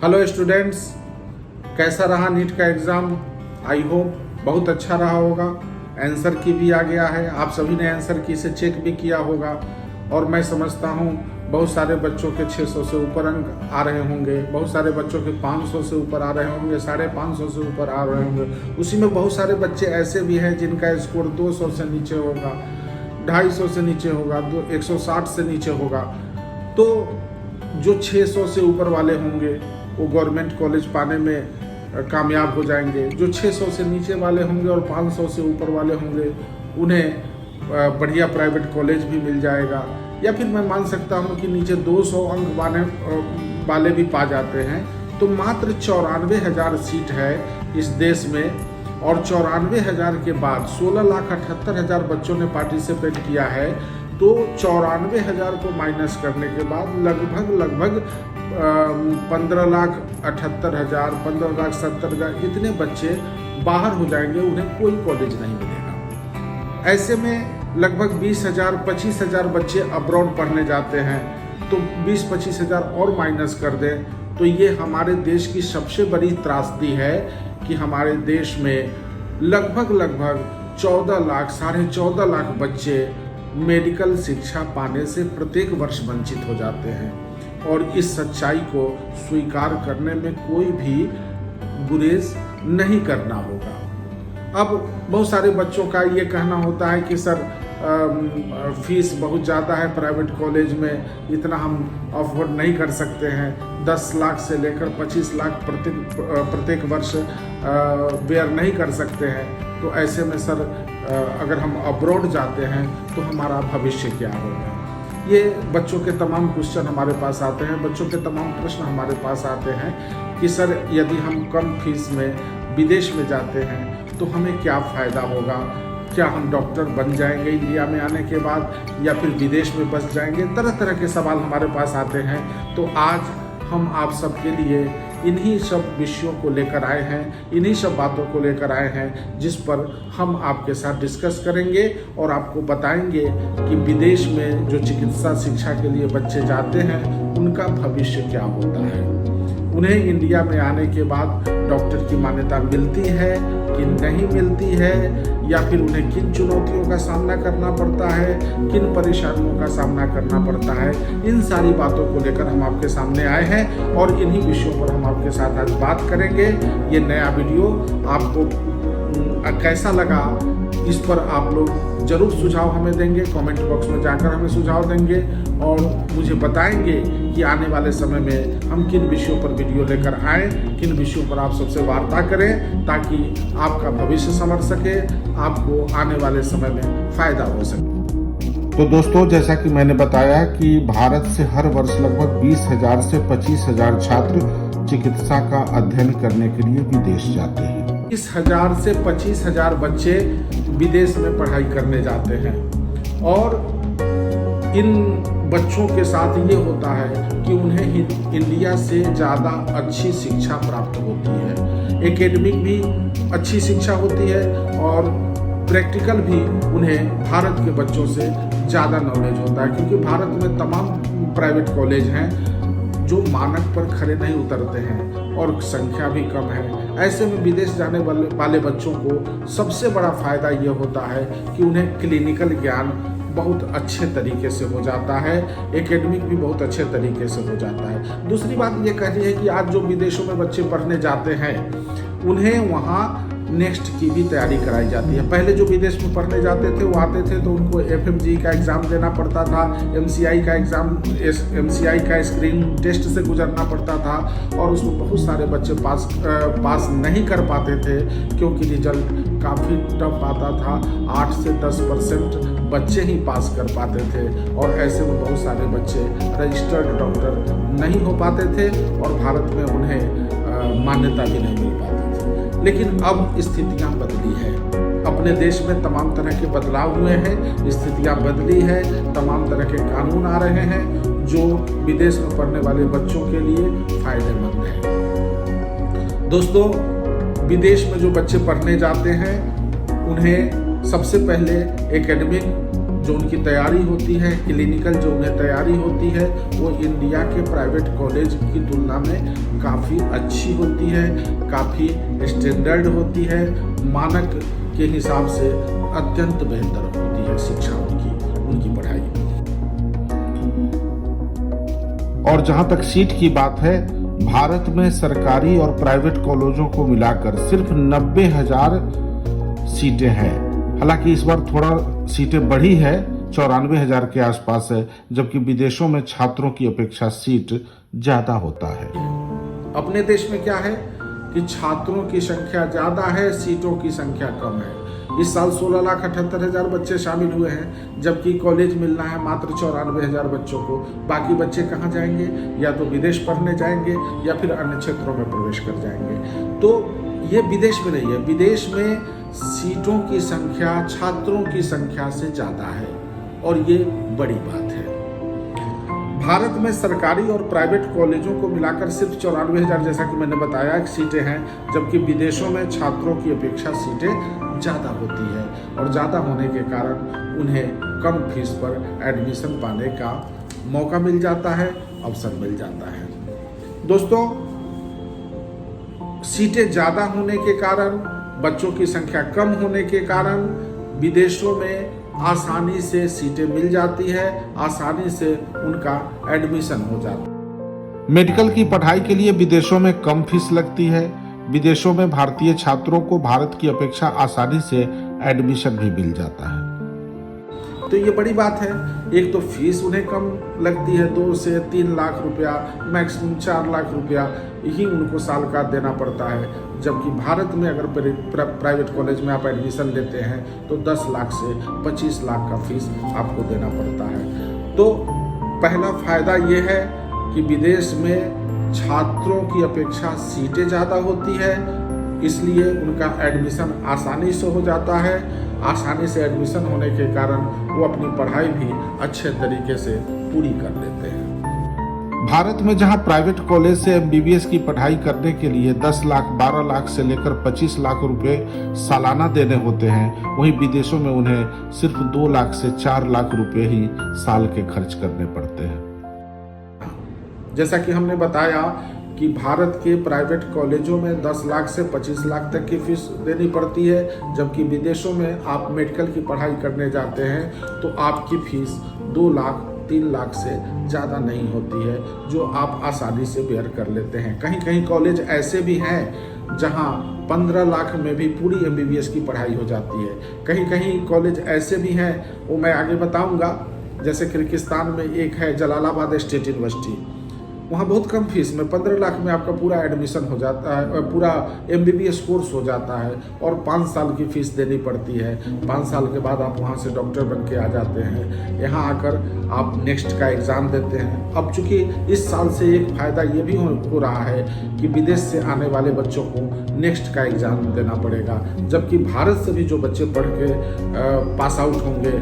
Hello students, कैसा रहा NEET का एग्ज़ाम? आई होप बहुत अच्छा रहा होगा। आंसर की भी आ गया है, आप सभी ने आंसर की से चेक भी किया होगा और मैं समझता हूँ बहुत सारे बच्चों के 600 से ऊपर अंक आ रहे होंगे, बहुत सारे बच्चों के 500 से ऊपर आ रहे होंगे, 550 से ऊपर आ रहे होंगे। उसी में बहुत सारे बच्चे ऐसे भी हैं जिनका स्कोर 200 से नीचे होगा, 250 से नीचे होगा, 160 से नीचे होगा। तो जो 600 से ऊपर वाले होंगे वो गवर्नमेंट कॉलेज पाने में कामयाब हो जाएंगे। जो 600 से नीचे वाले होंगे और 500 से ऊपर वाले होंगे उन्हें बढ़िया प्राइवेट कॉलेज भी मिल जाएगा। या फिर मैं मान सकता हूँ कि नीचे 200 अंक वाले भी पा जाते हैं। तो मात्र 94,000 सीट है इस देश में और 94,000 के बाद 16,78,000 बच्चों ने पार्टिसिपेट किया है। तो 94,000 को माइनस करने के बाद लगभग 15,78,000, 15,70,000 इतने बच्चे बाहर हो जाएंगे, उन्हें कोई कॉलेज नहीं मिलेगा। ऐसे में लगभग 20,000, 25,000 बच्चे अब्रॉड पढ़ने जाते हैं। तो 20-25,000 और माइनस कर दें तो ये हमारे देश की सबसे बड़ी त्रासदी है कि हमारे देश में लगभग 14 लाख, 14.5 लाख बच्चे मेडिकल शिक्षा पाने से प्रत्येक वर्ष वंचित हो जाते हैं। और इस सच्चाई को स्वीकार करने में कोई भी गुरेज नहीं करना होगा। अब बहुत सारे बच्चों का ये कहना होता है कि सर फीस बहुत ज़्यादा है, प्राइवेट कॉलेज में इतना हम अफोर्ड नहीं कर सकते हैं, 10 लाख से लेकर 25 लाख प्रत्येक वर्ष बेयर नहीं कर सकते हैं। तो ऐसे में सर अगर हम अब्रॉड जाते हैं तो हमारा भविष्य क्या होगा? ये बच्चों के तमाम क्वेश्चन हमारे पास आते हैं, बच्चों के तमाम प्रश्न हमारे पास आते हैं कि सर यदि हम कम फीस में विदेश में जाते हैं तो हमें क्या फ़ायदा होगा? क्या हम डॉक्टर बन जाएंगे इंडिया में आने के बाद या फिर विदेश में बस जाएंगे? तरह तरह के सवाल हमारे पास आते हैं। तो आज हम आप सबके लिए इन्हीं सब विषयों को लेकर आए हैं, इन्हीं सब बातों को लेकर आए हैं जिस पर हम आपके साथ डिस्कस करेंगे और आपको बताएंगे कि विदेश में जो चिकित्सा शिक्षा के लिए बच्चे जाते हैं उनका भविष्य क्या होता है। उन्हें इंडिया में आने के बाद डॉक्टर की मान्यता मिलती है कि नहीं मिलती है, या फिर उन्हें किन चुनौतियों का सामना करना पड़ता है, किन परेशानियों का सामना करना पड़ता है। इन सारी बातों को लेकर हम आपके सामने आए हैं और इन्हीं विषयों पर हम आपके साथ आज बात करेंगे। ये नया वीडियो आपको कैसा लगा इस पर आप लोग ज़रूर सुझाव हमें देंगे, कमेंट बॉक्स में जाकर हमें सुझाव देंगे और मुझे बताएंगे कि आने वाले समय में हम किन विषयों पर वीडियो लेकर आएँ, किन विषयों पर आप सबसे वार्ता करें ताकि आपका भविष्य संवर सके, आपको आने वाले समय में फ़ायदा हो सके। तो दोस्तों, जैसा कि मैंने बताया कि भारत से हर वर्ष लगभग 20,000 से 25,000 छात्र चिकित्सा का अध्ययन करने के लिए विदेश जाते हैं। 20,000 से 25,000 बच्चे विदेश में पढ़ाई करने जाते हैं और इन बच्चों के साथ ये होता है कि उन्हें इंडिया से ज़्यादा अच्छी शिक्षा प्राप्त होती है। एकेडमिक भी अच्छी शिक्षा होती है और प्रैक्टिकल भी उन्हें भारत के बच्चों से ज़्यादा नॉलेज होता है, क्योंकि भारत में तमाम प्राइवेट कॉलेज हैं जो मानक पर खरे नहीं उतरते हैं और संख्या भी कम है। ऐसे में विदेश जाने वाले बच्चों को सबसे बड़ा फ़ायदा ये होता है कि उन्हें क्लिनिकल ज्ञान बहुत अच्छे तरीके से हो जाता है, एकेडमिक भी बहुत अच्छे तरीके से हो जाता है। दूसरी बात ये कहनी है कि आज जो विदेशों में बच्चे पढ़ने जाते हैं उन्हें वहाँ नेक्स्ट की भी तैयारी कराई जाती है। पहले जो विदेश में पढ़ने जाते थे वो आते थे तो उनको FMG का एग्ज़ाम देना पड़ता था, MCI का एग्ज़ाम, MCI का स्क्रीन टेस्ट से गुजरना पड़ता था और उसमें बहुत सारे बच्चे पास नहीं कर पाते थे क्योंकि रिजल्ट काफ़ी टफ आता था। 8 से 10% बच्चे ही पास कर पाते थे और ऐसे में बहुत सारे बच्चे रजिस्टर्ड डॉक्टर नहीं हो पाते थे और भारत में उन्हें मान्यता भी नहीं मिल पाती थी। लेकिन अब स्थितियां बदली है, अपने देश में तमाम तरह के बदलाव हुए हैं, स्थितियां बदली है, तमाम तरह के कानून आ रहे हैं जो विदेश में पढ़ने वाले बच्चों के लिए फायदेमंद है। दोस्तों, विदेश में जो बच्चे पढ़ने जाते हैं उन्हें सबसे पहले एकेडमिक जो उनकी तैयारी होती है, क्लिनिकल जो उन्हें तैयारी होती है, वो इंडिया के प्राइवेट कॉलेज की तुलना में काफ़ी अच्छी होती है, काफ़ी स्टैंडर्ड होती है, मानक के हिसाब से अत्यंत बेहतर होती है शिक्षा उनकी पढ़ाई। और जहाँ तक सीट की बात है, भारत में सरकारी और प्राइवेट कॉलेजों को मिलाकर सिर्फ 90,000 सीटें हैं। हालांकि इस बार थोड़ा सीटें बढ़ी है, 94,000 के आसपास है, जबकि विदेशों में छात्रों की अपेक्षा सीट ज्यादा होता है। अपने देश में क्या है कि छात्रों की संख्या ज्यादा है, सीटों की संख्या कम है। इस साल 16,78,000 बच्चे शामिल हुए हैं, जबकि कॉलेज मिलना है मात्र 94,000 बच्चों को। बाकी बच्चे कहाँ जाएंगे? या तो विदेश पढ़ने जाएंगे या फिर अन्य क्षेत्रों में प्रवेश कर जाएंगे। तो ये विदेश में नहीं है, विदेश में सीटों की संख्या छात्रों की संख्या से ज़्यादा है और ये बड़ी बात है। भारत में सरकारी और प्राइवेट कॉलेजों को मिलाकर सिर्फ 94,000 जैसा कि मैंने बताया सीटें हैं, जबकि विदेशों में छात्रों की अपेक्षा सीटें ज़्यादा होती है और ज़्यादा होने के कारण उन्हें कम फीस पर एडमिशन पाने का मौका मिल जाता है, अवसर मिल जाता है। दोस्तों, सीटें ज़्यादा होने के कारण, बच्चों की संख्या कम होने के कारण विदेशों में आसानी से सीटें मिल जाती है, आसानी से उनका एडमिशन हो जाता है। मेडिकल की पढ़ाई के लिए विदेशों में कम फीस लगती है। विदेशों में भारतीय छात्रों को भारत की अपेक्षा आसानी से एडमिशन भी मिल जाता है। तो ये बड़ी बात है। एक तो फीस उन्हें कम लगती है, 2 से 3 लाख रुपया, मैक्सिमम 4 लाख रुपया ही उनको साल का देना पड़ता है, जबकि भारत में अगर प्राइवेट कॉलेज में आप एडमिशन लेते हैं तो 10 लाख से 25 लाख का फीस आपको देना पड़ता है। तो पहला फायदा ये है कि विदेश में छात्रों की अपेक्षा सीटें ज़्यादा होती है, इसलिए उनका एडमिशन आसानी से हो जाता है। आसानी से एडमिशन होने के कारण वो अपनी पढ़ाई भी अच्छे तरीके से पूरी कर लेते हैं। भारत में जहां प्राइवेट कॉलेज से MBBS की पढ़ाई करने के लिए 10 लाख, 12 लाख से लेकर 25 लाख रुपए सालाना देने होते हैं, वहीं विदेशों में उन्हें सिर्फ 2 लाख से 4 लाख रुपए ही साल के खर्च करने पड़ते हैं। जैसा कि हमने बताया कि भारत के प्राइवेट कॉलेजों में 10 लाख से 25 लाख तक की फीस देनी पड़ती है, जबकि विदेशों में आप मेडिकल की पढ़ाई करने जाते हैं तो आपकी फीस 2 लाख 3 लाख से ज़्यादा नहीं होती है, जो आप आसानी से बेयर कर लेते हैं। कहीं कहीं कॉलेज ऐसे भी हैं जहां 15 लाख में भी पूरी MBBS की पढ़ाई हो जाती है। कहीं कहीं कॉलेज ऐसे भी हैं, वो मैं आगे बताऊंगा। जैसे किर्गिस्तान में एक है जलालाबाद स्टेट यूनिवर्सिटी, वहाँ बहुत कम फीस में 15 लाख में आपका पूरा एडमिशन हो जाता है, पूरा MBBS कोर्स हो जाता है और 5 साल की फीस देनी पड़ती है। 5 साल के बाद आप वहाँ से डॉक्टर बन के आ जाते हैं। यहाँ आकर आप नेक्स्ट का एग्ज़ाम देते हैं। अब चूँकि इस साल से एक फ़ायदा ये भी हो रहा है कि विदेश से आने वाले बच्चों को नेक्स्ट का एग्ज़ाम देना पड़ेगा, जबकि भारत से भी जो बच्चे पढ़ के पास आउट होंगे,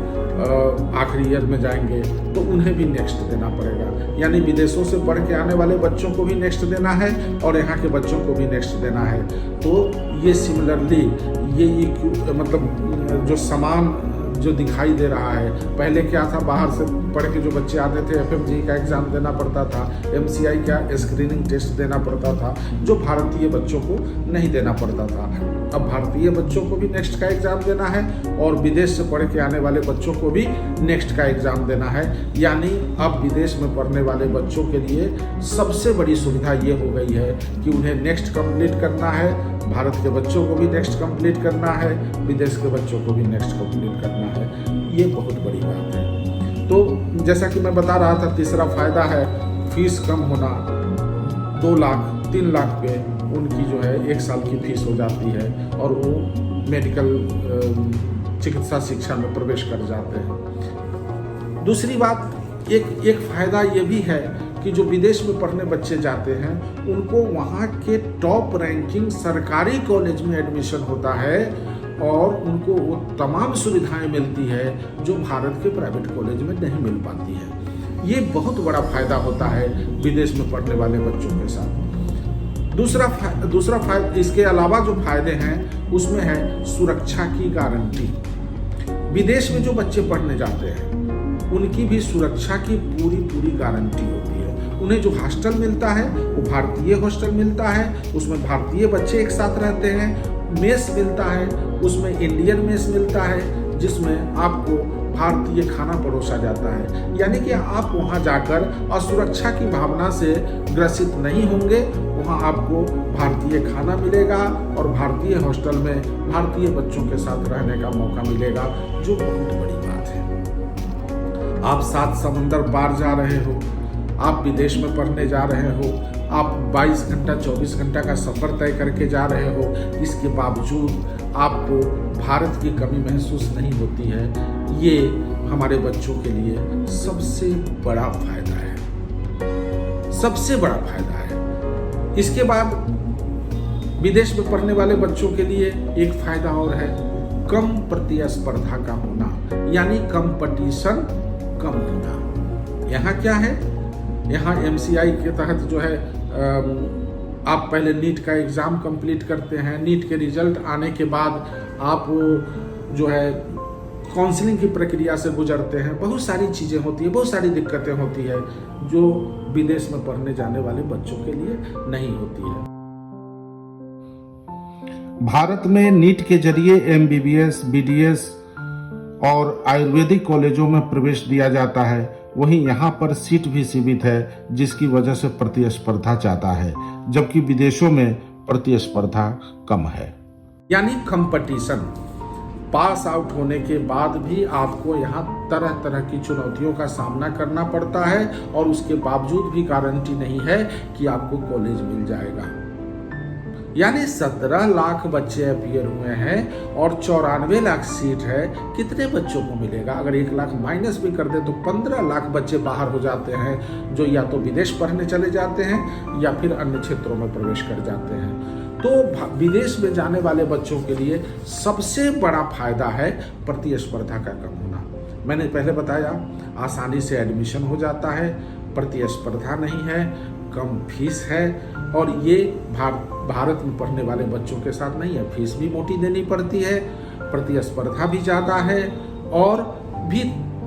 आखिरी ईयर में जाएंगे, तो उन्हें भी नेक्स्ट देना पड़ेगा। यानी विदेशों से पढ़ के आने वाले बच्चों को भी नेक्स्ट देना है और यहाँ के बच्चों को भी नेक्स्ट देना है। तो ये सिमिलरली ये मतलब जो समान जो दिखाई दे रहा है, पहले क्या था, बाहर से पढ़ के जो बच्चे आते थे FMG का एग्ज़ाम देना पड़ता था, MCI का स्क्रीनिंग टेस्ट देना पड़ता था, जो भारतीय बच्चों को नहीं देना पड़ता था। अब भारतीय बच्चों को भी नेक्स्ट का एग्ज़ाम देना है और विदेश से पढ़ के आने वाले बच्चों को भी नेक्स्ट का एग्ज़ाम देना है। यानी अब विदेश में पढ़ने वाले बच्चों के लिए सबसे बड़ी सुविधा ये हो गई है कि उन्हें नेक्स्ट कंप्लीट करना है, भारत के बच्चों को भी नेक्स्ट कंप्लीट करना है, विदेश के बच्चों को भी नेक्स्ट कंप्लीट करना है। ये बहुत बड़ी बात है। तो जैसा कि मैं बता रहा था, तीसरा फायदा है फीस कम होना। 2 लाख 3 लाख पे उनकी जो है 1 साल की फीस हो जाती है और वो मेडिकल चिकित्सा शिक्षा में प्रवेश कर जाते हैं। दूसरी बात, एक फायदा ये भी है कि जो विदेश में पढ़ने बच्चे जाते हैं उनको वहाँ के टॉप रैंकिंग सरकारी कॉलेज में एडमिशन होता है और उनको वो तमाम सुविधाएं मिलती है जो भारत के प्राइवेट कॉलेज में नहीं मिल पाती है। ये बहुत बड़ा फायदा होता है विदेश में पढ़ने वाले बच्चों के साथ। दूसरा फायदा, इसके अलावा जो फायदे हैं उसमें है सुरक्षा की गारंटी। विदेश में जो बच्चे पढ़ने जाते हैं उनकी भी सुरक्षा की पूरी गारंटी होती है। उन्हें जो हॉस्टल मिलता है वो भारतीय हॉस्टल मिलता है, उसमें भारतीय बच्चे एक साथ रहते हैं। मेस मिलता है, उसमें इंडियन मेस मिलता है, जिसमें आपको भारतीय खाना परोसा जाता है। यानी कि आप वहाँ जाकर असुरक्षा की भावना से ग्रसित नहीं होंगे। वहाँ आपको भारतीय खाना मिलेगा और भारतीय हॉस्टल में भारतीय बच्चों के साथ रहने का मौका मिलेगा, जो बहुत बड़ी बात है। आप 7 समंदर पार जा रहे हो, आप विदेश में पढ़ने जा रहे हो, आप 22 घंटा 24 घंटा का सफ़र तय करके जा रहे हो, इसके बावजूद आपको भारत की कमी महसूस नहीं होती है। ये हमारे बच्चों के लिए सबसे बड़ा फायदा है, सबसे बड़ा फायदा है। इसके बाद विदेश में पढ़ने वाले बच्चों के लिए एक फायदा और है, कम प्रतिस्पर्धा का होना, यानी कंपटीशन कम होना। यहाँ क्या है, यहाँ MCI के तहत जो है आप पहले नीट का एग्ज़ाम कंप्लीट करते हैं। नीट के रिजल्ट आने के बाद आप जो है काउंसलिंग की प्रक्रिया से गुजरते हैं। बहुत सारी चीज़ें होती है, बहुत सारी दिक्कतें होती है जो विदेश में पढ़ने जाने वाले बच्चों के लिए नहीं होती है। भारत में नीट के जरिए MBBS, BDS और आयुर्वेदिक कॉलेजों में प्रवेश दिया जाता है। वहीं यहाँ पर सीट भी सीमित है, जिसकी वजह से प्रतिस्पर्धा ज़्यादा है, जबकि विदेशों में प्रतिस्पर्धा कम है। यानी कंपटीशन, पास आउट होने के बाद भी आपको यहाँ तरह तरह की चुनौतियों का सामना करना पड़ता है और उसके बावजूद भी गारंटी नहीं है कि आपको कॉलेज मिल जाएगा। यानी 17 लाख बच्चे अपीयर हुए हैं और 94 लाख सीट है। कितने बच्चों को मिलेगा? अगर 1 लाख माइनस भी कर दे तो 15 लाख बच्चे बाहर हो जाते हैं, जो या तो विदेश पढ़ने चले जाते हैं या फिर अन्य क्षेत्रों में प्रवेश कर जाते हैं। तो विदेश में जाने वाले बच्चों के लिए सबसे बड़ा फायदा है प्रतिस्पर्धा का कम होना। मैंने पहले बताया, आसानी से एडमिशन हो जाता है, प्रतिस्पर्धा नहीं है, कम फीस है और ये भारत में पढ़ने वाले बच्चों के साथ नहीं है। फीस भी मोटी देनी पड़ती है, प्रतिस्पर्धा भी ज़्यादा है और भी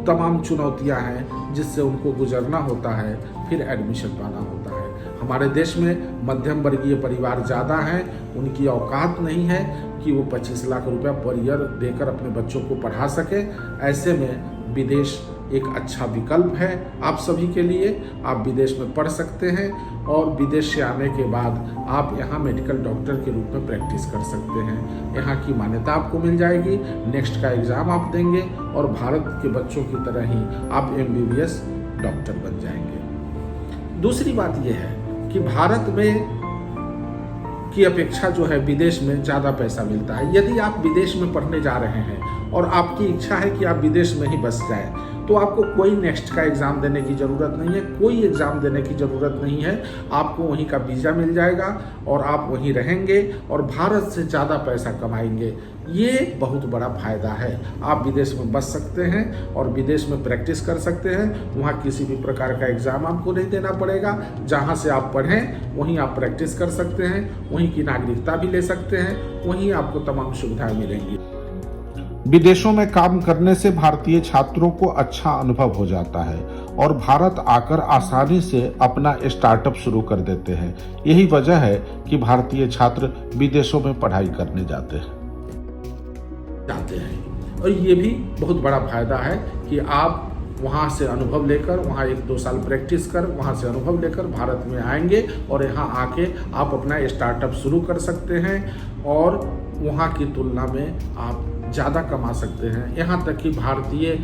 तमाम चुनौतियां हैं जिससे उनको गुजरना होता है, फिर एडमिशन पाना होता है। हमारे देश में मध्यम वर्गीय परिवार ज़्यादा हैं, उनकी औकात नहीं है कि वो 25 लाख रुपया पर ईयर देकर अपने बच्चों को पढ़ा सके। ऐसे में विदेश एक अच्छा विकल्प है आप सभी के लिए। आप विदेश में पढ़ सकते हैं और विदेश से आने के बाद आप यहाँ मेडिकल डॉक्टर के रूप में प्रैक्टिस कर सकते हैं। यहाँ की मान्यता आपको मिल जाएगी, नेक्स्ट का एग्ज़ाम आप देंगे और भारत के बच्चों की तरह ही आप MBBS डॉक्टर बन जाएंगे। दूसरी बात यह है कि भारत में की अपेक्षा जो है विदेश में ज़्यादा पैसा मिलता है। यदि आप विदेश में पढ़ने जा रहे हैं और आपकी इच्छा है कि आप विदेश में ही बस जाएं, तो आपको कोई नेक्स्ट का एग्ज़ाम देने की ज़रूरत नहीं है, कोई एग्ज़ाम देने की ज़रूरत नहीं है। आपको वहीं का वीज़ा मिल जाएगा और आप वहीं रहेंगे और भारत से ज़्यादा पैसा कमाएंगे। ये बहुत बड़ा फ़ायदा है। आप विदेश में बस सकते हैं और विदेश में प्रैक्टिस कर सकते हैं। वहाँ किसी भी प्रकार का एग्ज़ाम आपको नहीं देना पड़ेगा। जहाँ से आप पढ़ें वहीं आप प्रैक्टिस कर सकते हैं, वहीं की नागरिकता भी ले सकते हैं, वहीं आपको तमाम सुविधाएँ मिलेंगी। विदेशों में काम करने से भारतीय छात्रों को अच्छा अनुभव हो जाता है और भारत आकर आसानी से अपना स्टार्टअप शुरू कर देते हैं। यही वजह है कि भारतीय छात्र विदेशों में पढ़ाई करने जाते हैं। और ये भी बहुत बड़ा फायदा है कि आप वहाँ से अनुभव लेकर, वहाँ 1-2 साल प्रैक्टिस कर, वहाँ से अनुभव लेकर भारत में आएंगे और यहाँ आके आप अपना स्टार्टअप शुरू कर सकते हैं और वहाँ की तुलना में आप ज़्यादा कमा सकते हैं। यहाँ तक कि भारतीय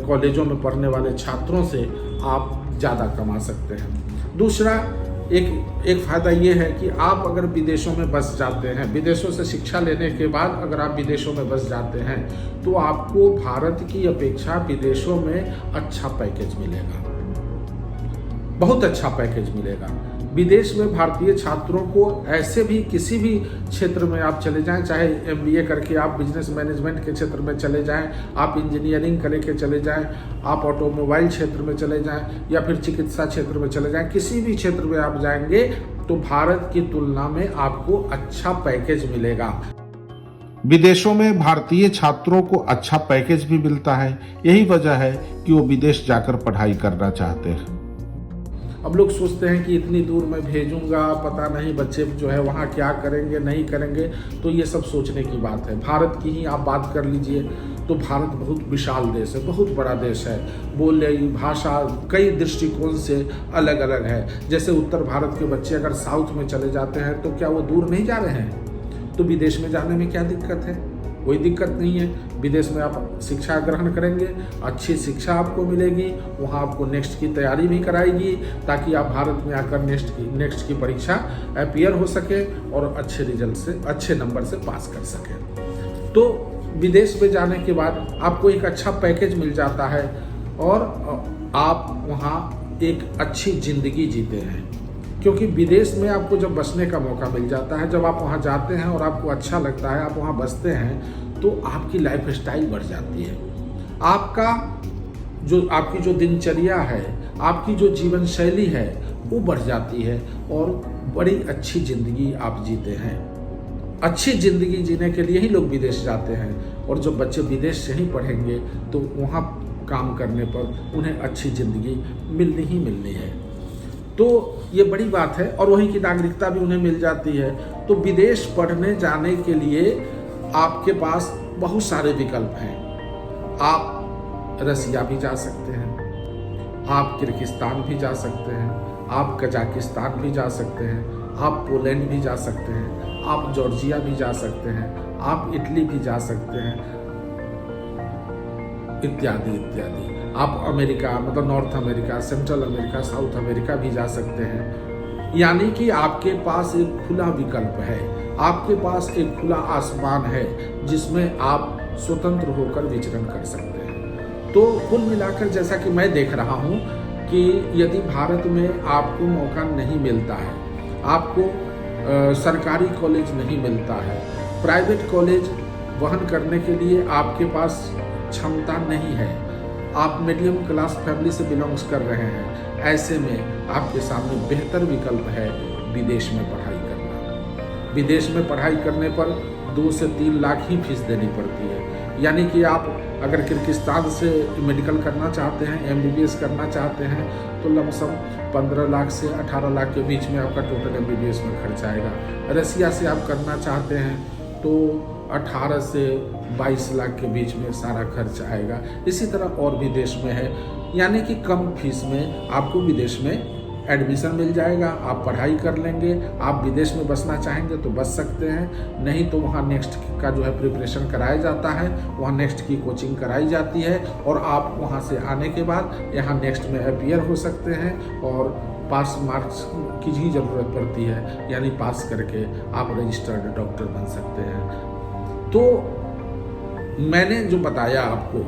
कॉलेजों में पढ़ने वाले छात्रों से आप ज़्यादा कमा सकते हैं। दूसरा एक फ़ायदा ये है कि आप अगर विदेशों में बस जाते हैं, विदेशों से शिक्षा लेने के बाद अगर आप विदेशों में बस जाते हैं तो आपको भारत की अपेक्षा विदेशों में अच्छा पैकेज मिलेगा, बहुत अच्छा पैकेज मिलेगा। विदेश में भारतीय छात्रों को ऐसे भी किसी भी क्षेत्र में आप चले जाएं, चाहे MBA करके आप बिजनेस मैनेजमेंट के क्षेत्र में चले जाएं, आप इंजीनियरिंग करके चले जाएं, आप ऑटोमोबाइल क्षेत्र में चले जाएं या फिर चिकित्सा क्षेत्र में चले जाएं, किसी भी क्षेत्र में आप जाएंगे तो भारत की तुलना में आपको अच्छा पैकेज मिलेगा। विदेशों में भारतीय छात्रों को अच्छा पैकेज भी मिलता है। यही वजह है कि वो विदेश जाकर पढ़ाई करना चाहते हैं। अब लोग सोचते हैं कि इतनी दूर मैं भेजूंगा, पता नहीं बच्चे जो है वहाँ क्या करेंगे नहीं करेंगे, तो ये सब सोचने की बात है। भारत की ही आप बात कर लीजिए तो भारत बहुत विशाल देश है, बहुत बड़ा देश है। बोले भाषा कई दृष्टिकोण से अलग अलग है। जैसे उत्तर भारत के बच्चे अगर साउथ में चले जाते हैं तो क्या वो दूर नहीं जा रहे हैं? तो विदेश में जाने में क्या दिक्कत है? कोई दिक्कत नहीं है। विदेश में आप शिक्षा ग्रहण करेंगे, अच्छी शिक्षा आपको मिलेगी, वहाँ आपको नेक्स्ट की तैयारी भी कराएगी ताकि आप भारत में आकर नेक्स्ट की परीक्षा अपीयर हो सके और अच्छे रिजल्ट से, अच्छे नंबर से पास कर सके। तो विदेश में जाने के बाद आपको एक अच्छा पैकेज मिल जाता है और आप वहाँ एक अच्छी ज़िंदगी जीते हैं। क्योंकि विदेश में आपको जब बसने का मौका मिल जाता है, जब आप वहाँ जाते हैं और आपको अच्छा लगता है, आप वहाँ बसते हैं, तो आपकी लाइफ स्टाइल बढ़ जाती है। आपकी जो दिनचर्या है, आपकी जो जीवन शैली है, वो बढ़ जाती है और बड़ी अच्छी ज़िंदगी आप जीते हैं। अच्छी ज़िंदगी जीने के लिए ही लोग विदेश जाते हैं और जब बच्चे विदेश से ही पढ़ेंगे तो वहाँ काम करने पर उन्हें अच्छी ज़िंदगी मिलनी ही मिलनी है। तो ये बड़ी बात है और वहीं की नागरिकता भी उन्हें मिल जाती है। तो विदेश पढ़ने जाने के लिए आपके पास बहुत सारे विकल्प हैं। आप रसिया भी जा सकते हैं, आप किर्गिस्तान भी जा सकते हैं, आप कजाकिस्तान भी जा सकते हैं, आप पोलैंड भी जा सकते हैं, आप जॉर्जिया भी जा सकते हैं, आप इटली भी जा सकते हैं, इत्यादि इत्यादि। आप अमेरिका मतलब north America, central America, south America भी जा सकते हैं। यानी कि आपके पास एक खुला विकल्प है, आपके पास एक खुला आसमान है जिसमें आप स्वतंत्र होकर विचरण कर सकते हैं। तो कुल मिलाकर जैसा कि मैं देख रहा हूँ कि यदि भारत में आपको मौका नहीं मिलता है, आपको सरकारी कॉलेज नहीं मिलता है, प्राइवेट कॉलेज वहन करने के लिए आपके पास क्षमता नहीं है, आप मीडियम क्लास फैमिली से बिलोंग्स कर रहे हैं, ऐसे में आपके सामने बेहतर विकल्प है विदेश में पढ़ाई करना। विदेश में पढ़ाई करने पर 2 से 3 लाख ही फीस देनी पड़ती है। यानी कि आप अगर किर्गिस्तान से मेडिकल करना चाहते हैं, MBBS करना चाहते हैं, तो लमसम 15 लाख से 18 लाख के बीच में आपका टोटल MBBS में खर्च आएगा। रसिया से आप करना चाहते हैं तो 18 से 22 लाख के बीच में सारा खर्च आएगा। इसी तरह और भी देश में है। यानी कि कम फीस में आपको विदेश में एडमिशन मिल जाएगा, आप पढ़ाई कर लेंगे। आप विदेश में बसना चाहेंगे तो बस सकते हैं, नहीं तो वहाँ नेक्स्ट का जो है प्रिपरेशन कराया जाता है, वहाँ नेक्स्ट की कोचिंग कराई जाती है और आप वहाँ से आने के बाद यहाँ नेक्स्ट में अपीयर हो सकते हैं और पास मार्क्स की ही ज़रूरत पड़ती है, यानी पास करके आप रजिस्टर्ड डॉक्टर बन सकते हैं। तो मैंने जो बताया आपको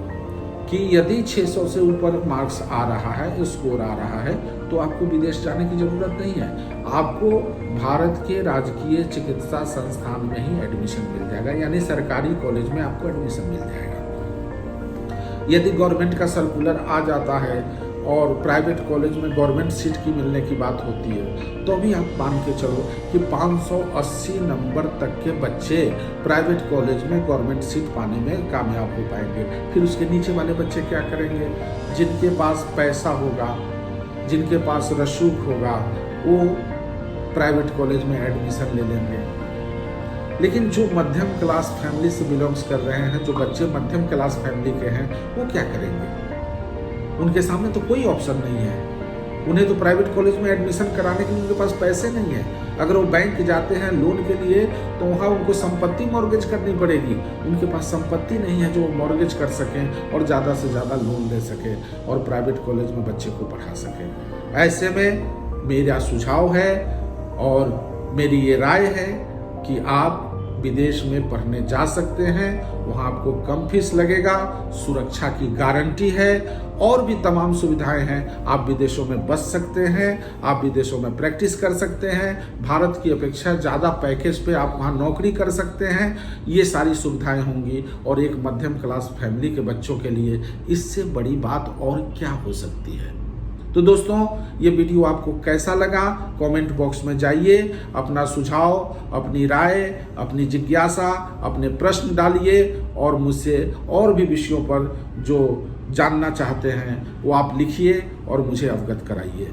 कि यदि 600 से ऊपर मार्क्स आ रहा है, स्कोर आ रहा है, तो आपको विदेश जाने की ज़रूरत नहीं है। आपको भारत के राजकीय चिकित्सा संस्थान में ही एडमिशन मिल जाएगा, यानी सरकारी कॉलेज में आपको एडमिशन मिल जाएगा। यदि गवर्नमेंट का सर्कुलर आ जाता है और प्राइवेट कॉलेज में गवर्नमेंट सीट की मिलने की बात होती है, तो भी आप मान के चलो कि 580 नंबर तक के बच्चे प्राइवेट कॉलेज में गवर्नमेंट सीट पाने में कामयाब हो पाएंगे। फिर उसके नीचे वाले बच्चे क्या करेंगे? जिनके पास पैसा होगा, जिनके पास रसूख होगा, वो प्राइवेट कॉलेज में एडमिशन ले लेंगे। लेकिन जो मध्यम क्लास फैमिली से बिलोंग्स कर रहे हैं, जो बच्चे मध्यम क्लास फैमिली के हैं, वो क्या करेंगे? उनके सामने तो कोई ऑप्शन नहीं है। उन्हें तो प्राइवेट कॉलेज में एडमिशन कराने के लिए उनके पास पैसे नहीं है। अगर वो बैंक जाते हैं लोन के लिए तो वहाँ उनको संपत्ति मॉर्गेज करनी पड़ेगी। उनके पास संपत्ति नहीं है जो वो मॉर्गेज कर सकें और ज़्यादा से ज़्यादा लोन ले सकें और प्राइवेट कॉलेज में बच्चे को पढ़ा सकें। ऐसे में मेरा सुझाव है और मेरी ये राय है कि आप विदेश में पढ़ने जा सकते हैं। वहाँ आपको कम फीस लगेगा, सुरक्षा की गारंटी है और भी तमाम सुविधाएं हैं। आप विदेशों में बस सकते हैं, आप विदेशों में प्रैक्टिस कर सकते हैं, भारत की अपेक्षा ज़्यादा पैकेज पे आप वहाँ नौकरी कर सकते हैं। ये सारी सुविधाएं होंगी और एक मध्यम क्लास फैमिली के बच्चों के लिए इससे बड़ी बात और क्या हो सकती है। तो तो दोस्तों, ये वीडियो आपको कैसा लगा कमेंट बॉक्स में जाइए, अपना सुझाव, अपनी राय, अपनी जिज्ञासा, अपने प्रश्न डालिए और मुझसे और भी विषयों पर जो जानना चाहते हैं वो आप लिखिए और मुझे अवगत कराइए।